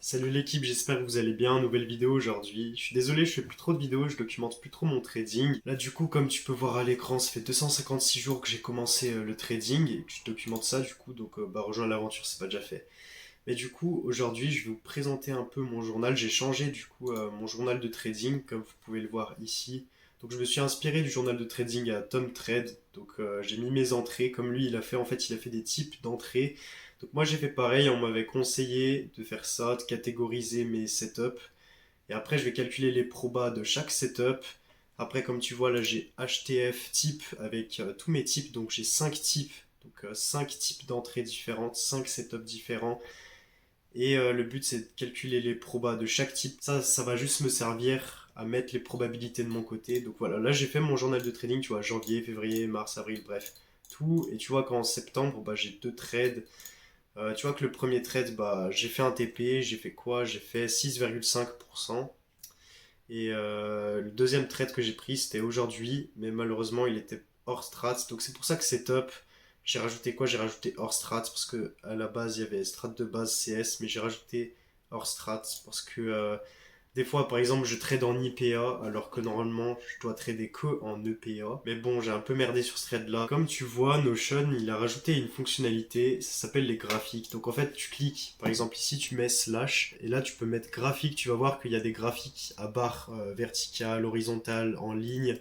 Salut l'équipe, j'espère que vous allez bien. Nouvelle vidéo aujourd'hui. Je suis désolé, je fais plus trop de vidéos, je documente plus trop mon trading. Là, du coup, comme tu peux voir à l'écran, ça fait 256 jours que j'ai commencé le trading et que je documente ça, du coup, donc rejoins l'aventure, c'est pas déjà fait. Mais du coup, aujourd'hui, je vais vous présenter un peu mon journal. J'ai changé du coup mon journal de trading, comme vous pouvez le voir ici. Donc, je me suis inspiré du journal de trading à Tom Trade. Donc, j'ai mis mes entrées comme lui, il a fait. En fait, il a fait des types d'entrées. Donc, moi, j'ai fait pareil. On m'avait conseillé de faire ça, de catégoriser mes setups. Et après, je vais calculer les probas de chaque setup. Après, comme tu vois, là, j'ai HTF type avec tous mes types. Donc, j'ai 5 types. Donc, 5 types d'entrées différentes, 5 setups différents. Et le but, c'est de calculer les probas de chaque type. Ça va juste me servir à mettre les probabilités de mon côté. Donc voilà, là j'ai fait mon journal de trading, tu vois, janvier, février, mars, avril, bref, tout. Et tu vois qu'en septembre, bah, j'ai deux trades. Tu vois que le premier trade, bah, j'ai fait un TP, j'ai fait quoi? J'ai fait 6,5%. Et le deuxième trade que j'ai pris, c'était aujourd'hui, mais malheureusement, il était hors strat. Donc c'est pour ça que c'est top. J'ai rajouté quoi? J'ai rajouté hors strat parce que à la base, il y avait strat de base CS, mais j'ai rajouté hors strat parce que des fois, par exemple, je trade en IPA alors que normalement, je dois trader que en EPA. Mais bon, j'ai un peu merdé sur ce trade-là. Comme tu vois, Notion, il a rajouté une fonctionnalité, ça s'appelle les graphiques. Donc en fait, tu cliques, par exemple ici, tu mets slash, et là, tu peux mettre graphique. Tu vas voir qu'il y a des graphiques à barre verticale, horizontale, en ligne.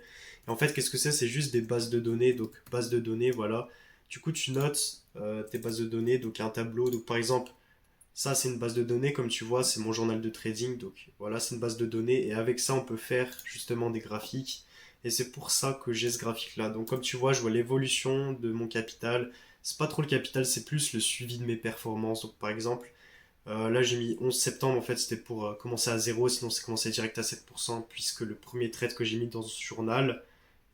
Et en fait, qu'est-ce que c'est? C'est juste des bases de données. Donc, base de données, voilà. Du coup, tu notes tes bases de données, donc un tableau. Donc par exemple, ça, c'est une base de données, comme tu vois, c'est mon journal de trading. Donc voilà, c'est une base de données. Et avec ça, on peut faire justement des graphiques. Et c'est pour ça que j'ai ce graphique-là. Donc comme tu vois, je vois l'évolution de mon capital. C'est pas trop le capital, c'est plus le suivi de mes performances. Donc par exemple, là j'ai mis 11 septembre, en fait c'était pour commencer à zéro, sinon c'est commencé direct à 7%, puisque le premier trade que j'ai mis dans ce journal,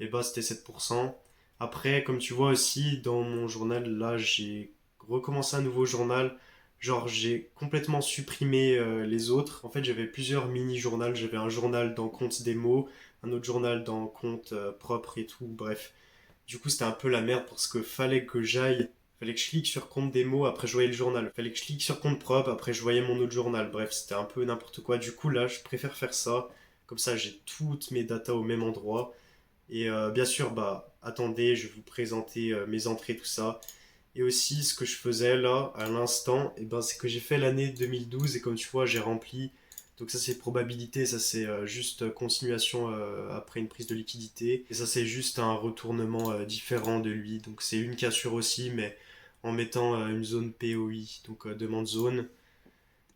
et bah c'était 7%. Après, comme tu vois aussi, dans mon journal, là j'ai recommencé un nouveau journal. Genre j'ai complètement supprimé les autres. En fait j'avais plusieurs mini-journaux. J'avais un journal dans compte démo, un autre journal dans compte propre et tout, bref. Du coup, c'était un peu la merde parce que fallait que je clique sur compte démo, après je voyais le journal. Fallait que je clique sur compte propre, après je voyais mon autre journal. Bref, c'était un peu n'importe quoi. Du coup, là, je préfère faire ça. Comme ça, j'ai toutes mes datas au même endroit. Et bien sûr, bah, attendez, je vais vous présenter mes entrées, tout ça. Et aussi, ce que je faisais là, à l'instant, et ben, c'est que j'ai fait l'année 2012 et comme tu vois, j'ai rempli. Donc ça, c'est probabilité, ça c'est juste continuation après une prise de liquidité. Et ça, c'est juste un retournement différent de lui. Donc c'est une cassure aussi, mais en mettant une zone POI, donc demande zone.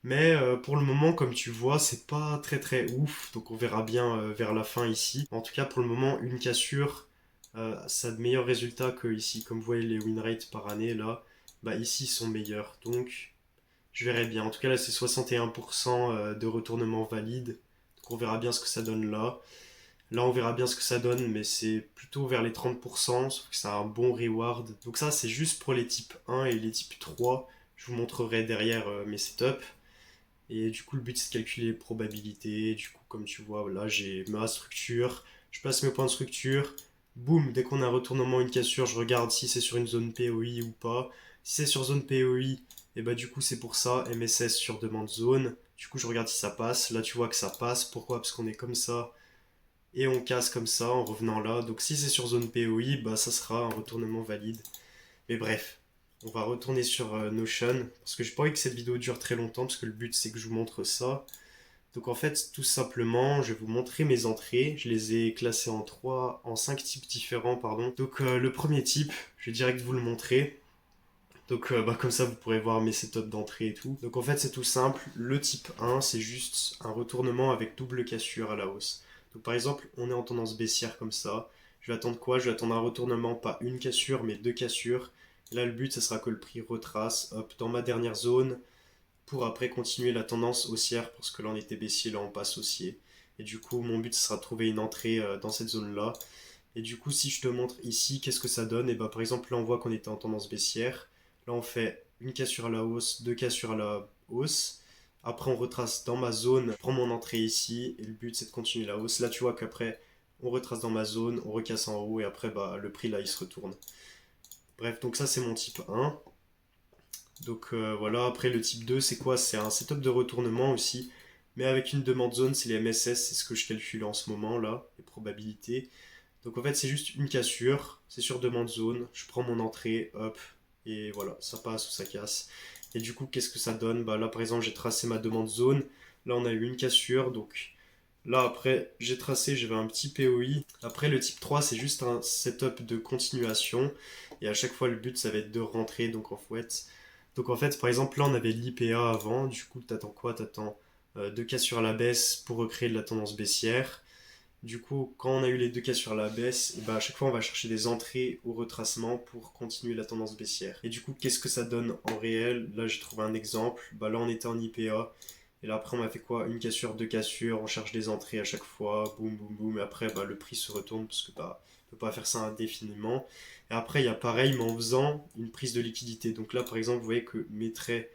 Mais pour le moment, comme tu vois, c'est pas très très ouf. Donc on verra bien vers la fin ici. En tout cas, pour le moment, une cassure, ça a de meilleurs résultats que ici. Comme vous voyez les win rates par année là, bah ici ils sont meilleurs. Donc je verrai bien. En tout cas là c'est 61% de retournement valide. Donc on verra bien ce que ça donne là. Là on verra bien ce que ça donne, mais c'est plutôt vers les 30%, sauf que c'est un bon reward. Donc ça c'est juste pour les types 1 et les types 3. Je vous montrerai derrière mes setups. Et du coup, le but c'est de calculer les probabilités. Du coup, comme tu vois, là j'ai ma structure. Je place mes points de structure. Boum, dès qu'on a un retournement, une cassure, je regarde si c'est sur une zone POI ou pas. Si c'est sur zone POI, et bah du coup c'est pour ça, MSS sur demande zone. Du coup, je regarde si ça passe. Là, tu vois que ça passe. Pourquoi? Parce qu'on est comme ça. Et on casse comme ça en revenant là. Donc si c'est sur zone POI, bah ça sera un retournement valide. Mais bref, on va retourner sur Notion, parce que j'ai pas envie que cette vidéo dure très longtemps, parce que le but c'est que je vous montre ça. Donc en fait, tout simplement, je vais vous montrer mes entrées. Je les ai classées en 5 types différents, pardon. Donc le premier type, je vais direct vous le montrer. Donc bah, comme ça, vous pourrez voir mes setups d'entrée et tout. Donc en fait, c'est tout simple. Le type 1, c'est juste un retournement avec double cassure à la hausse. Donc par exemple, on est en tendance baissière comme ça. Je vais attendre quoi? Je vais attendre un retournement, pas une cassure, mais deux cassures. Et là, le but, ce sera que le prix retrace, hop, dans ma dernière zone, pour après continuer la tendance haussière, parce que là, on était baissier, là, on passe haussier. Et du coup, mon but, ce sera de trouver une entrée dans cette zone-là. Et du coup, si je te montre ici, qu'est-ce que ça donne? Et bah, par exemple, là, on voit qu'on était en tendance baissière. Là, on fait une cassure à la hausse, deux cassures à la hausse. Après, on retrace dans ma zone, je prends mon entrée ici. Et le but, c'est de continuer la hausse. Là, tu vois qu'après, on retrace dans ma zone, on recasse en haut. Et après, bah, le prix, là, il se retourne. Bref, donc ça, c'est mon type 1. Donc voilà, après le type 2 c'est quoi? C'est un setup de retournement aussi, mais avec une demande zone, c'est les MSS, c'est ce que je calcule en ce moment là, les probabilités. Donc en fait c'est juste une cassure, c'est sur demande zone, je prends mon entrée, hop, et voilà, ça passe ou ça casse. Et du coup qu'est-ce que ça donne? Bah là par exemple j'ai tracé ma demande zone, là on a eu une cassure, donc là après j'ai tracé, j'avais un petit POI. Après le type 3 c'est juste un setup de continuation, et à chaque fois le but ça va être de rentrer, donc en fait, par exemple, là, on avait l'IPA avant. Du coup, t'attends quoi? T'attends deux cas sur la baisse pour recréer de la tendance baissière. Du coup, quand on a eu les deux cas sur la baisse, et ben à chaque fois, on va chercher des entrées au retracement pour continuer la tendance baissière. Et du coup, qu'est-ce que ça donne en réel? Là, j'ai trouvé un exemple. Bah, là, on était en IPA. Et là, après, on m'a fait quoi? Une cassure, deux cassures. On cherche des entrées à chaque fois. Boum, boum, boum. Et après, bah, le prix se retourne parce que bah, on peut pas faire ça indéfiniment. Et après, il y a pareil, mais en faisant une prise de liquidité. Donc là, par exemple, vous voyez que mes traits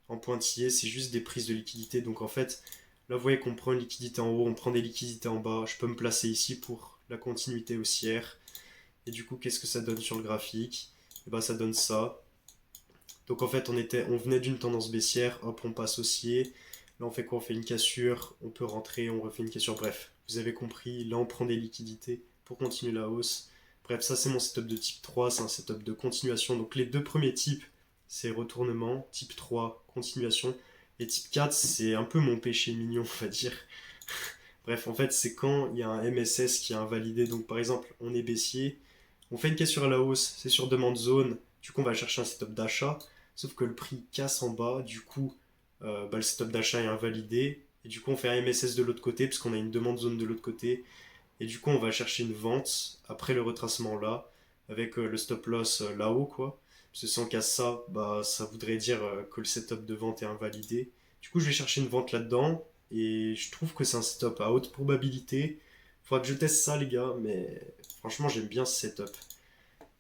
en pointillé, c'est juste des prises de liquidité. Donc en fait, là, vous voyez qu'on prend une liquidité en haut, on prend des liquidités en bas. Je peux me placer ici pour la continuité haussière. Et du coup, qu'est-ce que ça donne sur le graphique? Et bah, ça donne ça. Donc en fait, on venait d'une tendance baissière, hop, on passe haussier. Là, on fait quoi? On fait une cassure, on peut rentrer, on refait une cassure. Bref, vous avez compris. Là, on prend des liquidités pour continuer la hausse. Bref, ça, c'est mon setup de type 3, c'est un setup de continuation. Donc les deux premiers types, c'est retournement. Type 3, continuation. Et type 4, c'est un peu mon péché mignon, on va dire. Bref, en fait, c'est quand il y a un MSS qui est invalidé. Donc par exemple, on est baissier, on fait une cassure à la hausse, c'est sur demande zone. Du coup, on va chercher un setup d'achat. Sauf que le prix casse en bas, du coup, bah, le setup d'achat est invalidé. Et du coup, on fait un MSS de l'autre côté, puisqu'on a une demande zone de l'autre côté. Et du coup, on va chercher une vente après le retracement là, avec le stop loss là-haut, quoi. Parce que si on casse ça, bah, ça voudrait dire que le setup de vente est invalidé. Du coup, je vais chercher une vente là-dedans. Et je trouve que c'est un setup à haute probabilité. Faudra que je teste ça, les gars, mais franchement, j'aime bien ce setup.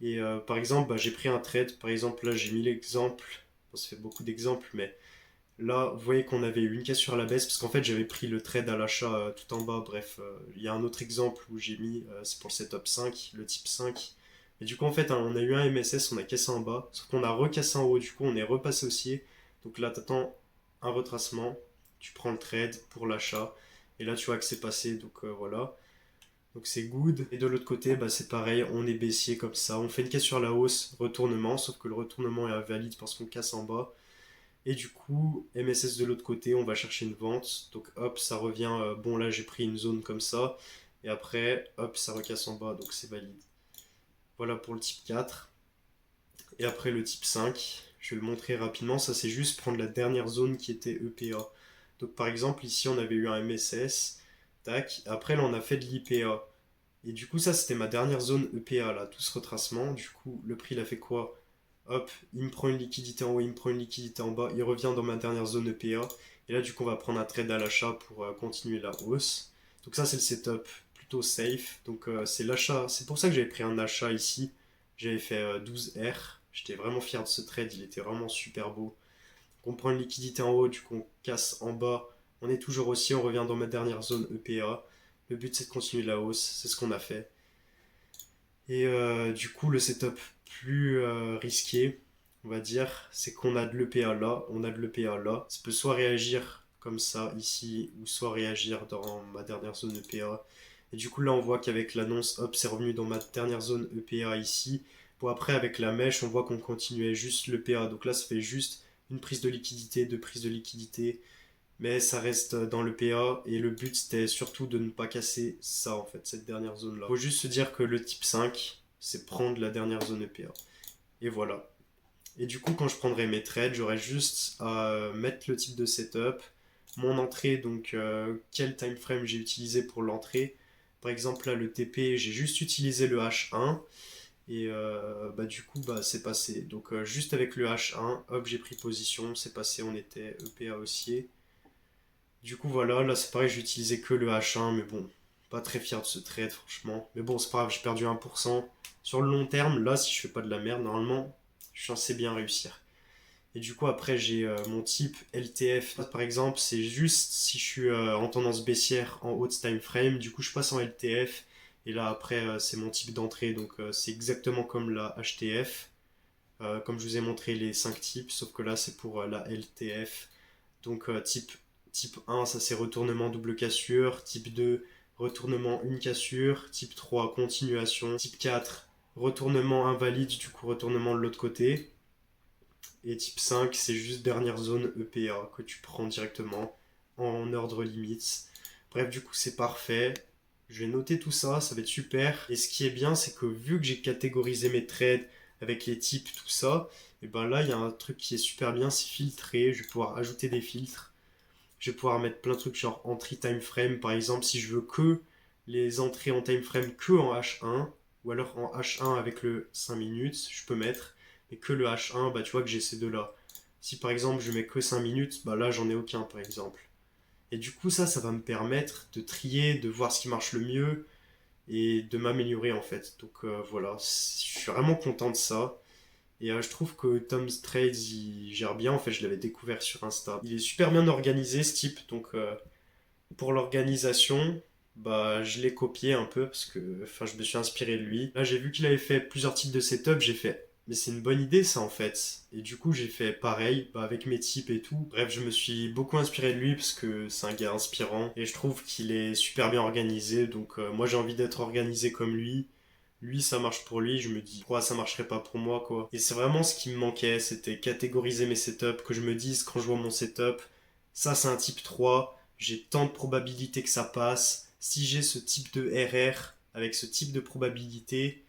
Et par exemple, bah, j'ai pris un trade. Par exemple, là, j'ai mis l'exemple. Bon, ça fait beaucoup d'exemples, mais là, vous voyez qu'on avait eu une cassure à la baisse parce qu'en fait, j'avais pris le trade à l'achat tout en bas. Bref, il y a un autre exemple où j'ai mis, c'est pour le setup 5, le type 5. Et du coup, en fait, hein, on a eu un MSS, on a cassé en bas, sauf qu'on a recassé en haut. Du coup, on est repassé haussier. Donc là, t'attends un retracement, tu prends le trade pour l'achat. Et là, tu vois que c'est passé. Donc voilà. Donc c'est good. Et de l'autre côté, bah, c'est pareil, on est baissier comme ça. On fait une casse sur la hausse, retournement, sauf que le retournement est invalide parce qu'on casse en bas. Et du coup, MSS de l'autre côté, on va chercher une vente. Donc hop, ça revient. Bon, là j'ai pris une zone comme ça. Et après, hop, ça recasse en bas, donc c'est valide. Voilà pour le type 4. Et après le type 5, je vais le montrer rapidement. Ça, c'est juste prendre la dernière zone qui était EPA. Donc par exemple, ici on avait eu un MSS. Tac. Après, là on a fait de l'IPA. Et du coup, ça, c'était ma dernière zone EPA, là, tout ce retracement. Du coup, le prix, il a fait quoi? Hop, il me prend une liquidité en haut, il me prend une liquidité en bas, il revient dans ma dernière zone EPA. Et là, du coup, on va prendre un trade à l'achat pour continuer la hausse. Donc ça, c'est le setup plutôt safe. Donc c'est l'achat. C'est pour ça que j'avais pris un achat ici. J'avais fait 12R. J'étais vraiment fier de ce trade, il était vraiment super beau. Donc on prend une liquidité en haut, du coup on casse en bas. On est toujours aussi, on revient dans ma dernière zone EPA. Le but c'est de continuer la hausse, c'est ce qu'on a fait. Et du coup le setup plus risqué, on va dire, c'est qu'on a de l'EPA là, on a de l'EPA là. Ça peut soit réagir comme ça ici, ou soit réagir dans ma dernière zone EPA. Et du coup là on voit qu'avec l'annonce, hop, c'est revenu dans ma dernière zone EPA ici. Bon après avec la mèche, on voit qu'on continuait juste l'EPA. Donc là ça fait juste une prise de liquidité, deux prises de liquidité, mais ça reste dans le PA et le but c'était surtout de ne pas casser ça en fait, cette dernière zone là. Faut juste se dire que le type 5 c'est prendre la dernière zone EPA. Et voilà. Et du coup quand je prendrai mes trades, j'aurai juste à mettre le type de setup, mon entrée, donc quel time frame j'ai utilisé pour l'entrée. Par exemple là le TP, j'ai juste utilisé le H1 et bah, du coup bah, c'est passé. Donc juste avec le H1, hop j'ai pris position, c'est passé, on était EPA haussier. Du coup, voilà, là c'est pareil, j'ai utilisé que le H1, mais bon, pas très fier de ce trade, franchement. Mais bon, c'est pas grave, j'ai perdu 1%. Sur le long terme, là, si je fais pas de la merde, normalement, je suis censé bien réussir. Et du coup, après, j'ai mon type LTF. Par exemple, c'est juste si je suis en tendance baissière en haute time frame. Du coup, je passe en LTF. Et là, après, c'est mon type d'entrée. Donc, c'est exactement comme la HTF. comme je vous ai montré les 5 types, sauf que là c'est pour la LTF. Donc type 1, ça c'est retournement double cassure, type 2, retournement une cassure, type 3, continuation, type 4, retournement invalide, du coup retournement de l'autre côté, et type 5, c'est juste dernière zone EPA que tu prends directement en ordre limite. Bref, du coup c'est parfait. Je vais noter tout ça, ça va être super. Et ce qui est bien, c'est que vu que j'ai catégorisé mes trades avec les types, tout ça, et ben là, il y a un truc qui est super bien, c'est filtrer. Je vais pouvoir ajouter des filtres. Je vais pouvoir mettre plein de trucs genre entry time frame, par exemple, si je veux que les entrées en time frame que en H1, ou alors en H1 avec le 5 minutes, je peux mettre, mais que le H1, bah tu vois que j'ai ces deux-là. Si par exemple je mets que 5 minutes, bah là j'en ai aucun par exemple. Et du coup, ça va me permettre de trier, de voir ce qui marche le mieux et de m'améliorer en fait. Donc voilà, je suis vraiment content de ça. Et je trouve que Tom's Trades, il gère bien. En fait, je l'avais découvert sur Insta. Il est super bien organisé ce type. Donc pour l'organisation, bah je l'ai copié un peu parce que enfin je me suis inspiré de lui. Là, j'ai vu qu'il avait fait plusieurs types de setup. J'ai fait mais c'est une bonne idée ça en fait. Et du coup j'ai fait pareil bah, avec mes types et tout. Bref, je me suis beaucoup inspiré de lui parce que c'est un gars inspirant et je trouve qu'il est super bien organisé. Donc moi j'ai envie d'être organisé comme lui. Lui ça marche pour lui, je me dis pourquoi ça marcherait pas pour moi quoi. Et c'est vraiment ce qui me manquait, c'était catégoriser mes setups, que je me dise quand je vois mon setup, ça c'est un type 3, j'ai tant de probabilité que ça passe. Si j'ai ce type de RR avec ce type de probabilité,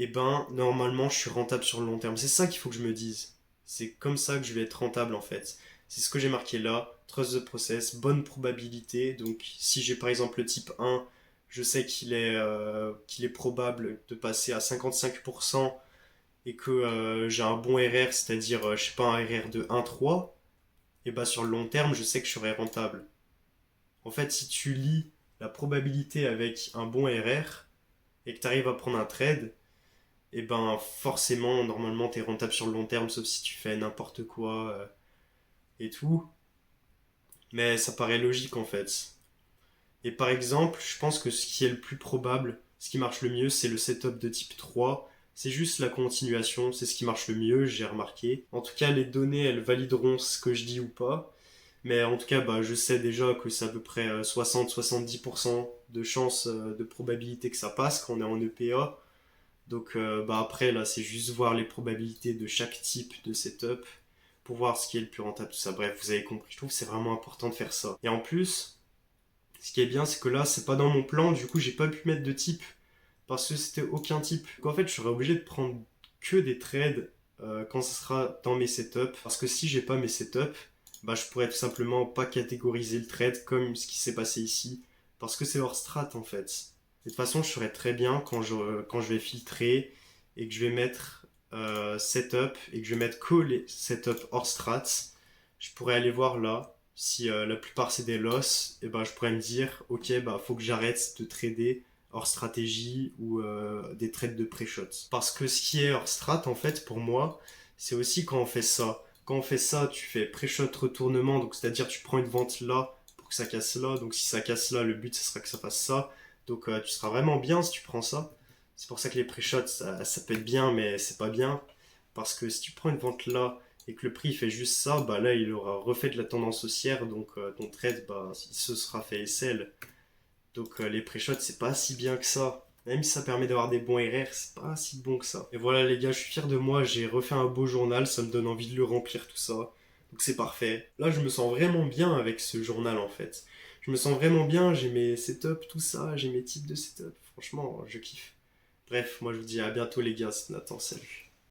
et ben normalement je suis rentable sur le long terme. C'est ça qu'il faut que je me dise. C'est comme ça que je vais être rentable en fait. C'est ce que j'ai marqué là. Trust the process, bonne probabilité. Donc si j'ai par exemple le type 1, je sais qu'il est probable de passer à 55% et que j'ai un bon RR, c'est-à-dire je sais pas un RR de 1,3, et ben sur le long terme je sais que je serai rentable. En fait si tu lis la probabilité avec un bon RR et que tu arrives à prendre un trade, et ben forcément, normalement, t'es rentable sur le long terme, sauf si tu fais n'importe quoi et tout. Mais ça paraît logique en fait. Et par exemple, je pense que ce qui est le plus probable, ce qui marche le mieux, c'est le setup de type 3. C'est juste la continuation, c'est ce qui marche le mieux, j'ai remarqué. En tout cas, les données, elles valideront ce que je dis ou pas. Mais en tout cas, bah, je sais déjà que c'est à peu près 60-70% de chance de probabilité que ça passe quand on est en EPA. Donc bah après là c'est juste voir les probabilités de chaque type de setup pour voir ce qui est le plus rentable, tout ça. Bref, vous avez compris, je trouve que c'est vraiment important de faire ça. Et en plus, ce qui est bien c'est que là c'est pas dans mon plan, du coup j'ai pas pu mettre de type parce que c'était aucun type. Donc en fait je serais obligé de prendre que des trades quand ce sera dans mes setups. Parce que si j'ai pas mes setups, bah je pourrais tout simplement pas catégoriser le trade comme ce qui s'est passé ici. Parce que c'est hors strat en fait. De toute façon, je ferai très bien quand je vais filtrer et que je vais mettre setup et que je vais mettre que les setups hors strats. Je pourrais aller voir là. Si la plupart c'est des loss, et ben je pourrais me dire, ok, bah faut que j'arrête de trader hors stratégie ou des trades de pré-shot. Parce que ce qui est hors strat, en fait, pour moi, c'est aussi quand on fait ça. Quand on fait ça, tu fais pré-shot retournement, donc c'est-à-dire tu prends une vente là pour que ça casse là. Donc si ça casse là, le but ce sera que ça fasse ça. Donc tu seras vraiment bien si tu prends ça. C'est pour ça que les pré-shots, ça peut être bien, mais c'est pas bien. Parce que si tu prends une vente là et que le prix fait juste ça, bah là il aura refait de la tendance haussière, donc ton trade, bah, il se sera fait SL. Donc les pré-shots, c'est pas si bien que ça. Même si ça permet d'avoir des bons RR, c'est pas si bon que ça. Et voilà les gars, je suis fier de moi, j'ai refait un beau journal, ça me donne envie de le remplir tout ça. Donc c'est parfait. Là je me sens vraiment bien avec ce journal en fait. Je me sens vraiment bien, j'ai mes setups, tout ça, j'ai mes types de setup. Franchement, je kiffe. Bref, moi je vous dis à bientôt les gars, c'est Nathan, salut.